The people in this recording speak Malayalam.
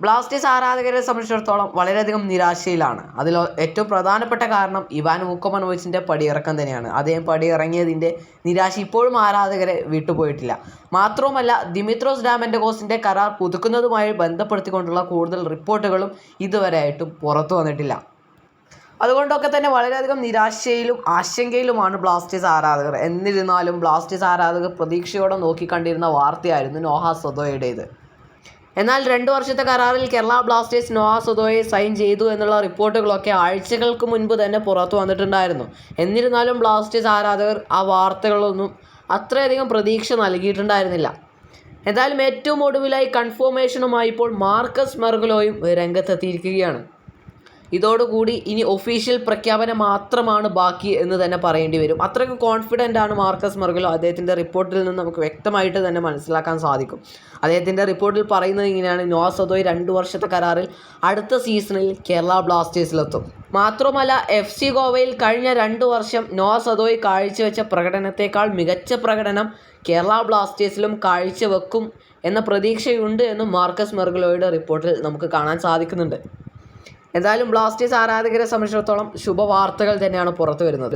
ബ്ലാസ്റ്റേഴ്സ് ആരാധകരെ സംബന്ധിച്ചിടത്തോളം വളരെയധികം നിരാശയിലാണ്. അതിൽ ഏറ്റവും പ്രധാനപ്പെട്ട കാരണം ഇവാൻ വുക്കോമനോവിച്ചിൻ്റെ പടിയിറക്കം തന്നെയാണ്. അദ്ദേഹം പടിയിറങ്ങിയതിൻ്റെ നിരാശ ഇപ്പോഴും ആരാധകരെ വിട്ടുപോയിട്ടില്ല. മാത്രവുമല്ല, ദിമിത്രോസ് ഡാമൻ്റെഗോസിൻ്റെ കരാർ പുതുക്കുന്നതുമായി ബന്ധപ്പെടുത്തിക്കൊണ്ടുള്ള കൂടുതൽ റിപ്പോർട്ടുകളും ഇതുവരെയായിട്ടും പുറത്തു വന്നിട്ടില്ല. അതുകൊണ്ടൊക്കെ തന്നെ വളരെയധികം നിരാശയിലും ആശങ്കയിലുമാണ് ബ്ലാസ്റ്റേഴ്സ് ആരാധകർ. എന്നിരുന്നാലും ബ്ലാസ്റ്റേഴ്സ് ആരാധകർ പ്രതീക്ഷയോടെ നോക്കിക്കണ്ടിരുന്ന വാർത്തയായിരുന്നു നോഹ സദോയുടേത്. എന്നാൽ 2 വർഷത്തെ കരാറിൽ കേരള ബ്ലാസ്റ്റേഴ്സ് നോഹ സദോയെ സൈൻ ചെയ്തു എന്നുള്ള റിപ്പോർട്ടുകളൊക്കെ ആഴ്ചകൾക്ക് മുൻപ് തന്നെ പുറത്തു വന്നിട്ടുണ്ടായിരുന്നു. എന്നിരുന്നാലും ബ്ലാസ്റ്റേഴ്സ് ആരാധകർ ആ വാർത്തകളൊന്നും അത്രയധികം പ്രതീക്ഷ നൽകിയിട്ടുണ്ടായിരുന്നില്ല. എന്തായാലും ഏറ്റവും ഒടുവിലായി കൺഫർമേഷനുമായി ഇപ്പോൾ മാർക്കസ് മെർഗലോയും രംഗത്തെത്തിയിരിക്കുകയാണ്. ഇതോടുകൂടി ഇനി ഒഫീഷ്യൽ പ്രഖ്യാപനം മാത്രമാണ് ബാക്കി എന്ന് തന്നെ പറയേണ്ടി വരും. അത്രയ്ക്ക് കോൺഫിഡൻ്റ് ആണ് മാർക്കസ് മെർഗലോ. അദ്ദേഹത്തിൻ്റെ റിപ്പോർട്ടിൽ നിന്ന് നമുക്ക് വ്യക്തമായിട്ട് തന്നെ മനസ്സിലാക്കാൻ സാധിക്കും. അദ്ദേഹത്തിൻ്റെ റിപ്പോർട്ടിൽ പറയുന്നത് ഇങ്ങനെയാണ്: നോഹ സദോയ് 2 വർഷത്തെ കരാറിൽ അടുത്ത സീസണിൽ കേരള ബ്ലാസ്റ്റേഴ്സിലെത്തും. മാത്രമല്ല, FC ഗോവയിൽ കഴിഞ്ഞ 2 വർഷം നോഹ സദോയ് കാഴ്ചവെച്ച പ്രകടനത്തേക്കാൾ മികച്ച പ്രകടനം കേരള ബ്ലാസ്റ്റേഴ്സിലും കാഴ്ചവെക്കും എന്ന പ്രതീക്ഷയുണ്ട് എന്നും മാർക്കസ് മെർഗലോയുടെ റിപ്പോർട്ടിൽ നമുക്ക് കാണാൻ സാധിക്കുന്നുണ്ട്. എന്തായാലും ബ്ലാസ്റ്റേഴ്സ് ആരാധകരെ സംബന്ധിച്ചിടത്തോളം ശുഭവാർത്തകൾ തന്നെയാണ് പുറത്തു വരുന്നത്.